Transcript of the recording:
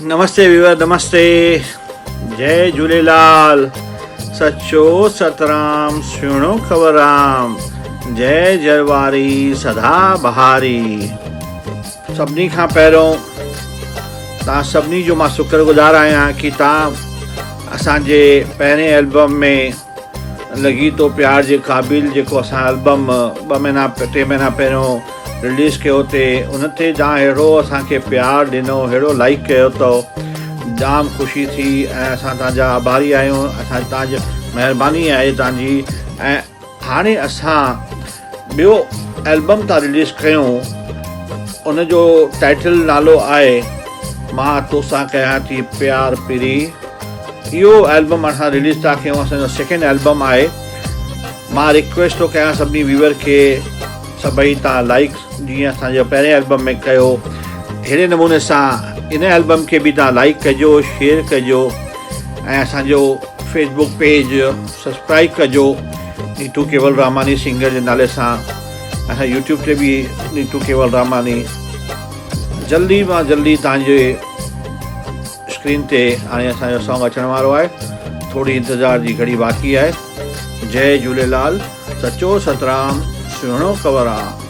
नमस्ते विवर, नमस्ते। जय झूलेलाल। सचो सतराम सुहिणो खबराम। जय जरवारी सदा बहारी। सभिनी खां पहिरियों तव्हां सभिनी जो मां शुक्रगुज़ार आहियां कि तव्हां असांजे पहिरें एल्बम में लॻी तो प्यार जे क़ाबिल जेको असां एल्बम 2-3 महीना पहिरियों रिलीज़ कयो ते उन ते तव्हां अहिड़ो असांखे प्यार ॾिनो, अहिड़ो लाइक कयो अथव, जाम ख़ुशी थी ऐं असां तव्हांजा आभारी आहियूं। असां तव्हांजी महिरबानी आहे तव्हांजी। ऐं हाणे असां ॿियो एल्बम था रिलीज़ कयूं, उन जो टाइटल नालो आहे मां तोसां कयां थी प्यार पिरी। इहो एल्बम असां रिलीज़ था कयूं, असांजो सेकेंड एल्बम आहे। मां रिक्वेस्ट थो कयां सभिनी व्यूअर खे, सभई तव्हां लाइक जीअं असांजो पहिरें एल्बम में कयो, अहिड़े नमूने सां इन एल्बम खे बि तव्हां लाइक कजो, शेयर कजो ऐं असांजो फेसबुक पेज सब्सक्राइब कजो नीतू केवल रामानी सिंगर जे नाले सां। असां यूट्यूब ते बि नीतू केवल रामानी। जल्दी मां जल्दी तव्हांजे स्क्रीन ते हाणे असांजो सॉन्ग अचण वारो आहे। थोरी इंतज़ार जी घड़ी बाक़ी आहे। जय झूलेलाल। सचो सतराम सुहिणो खबराम।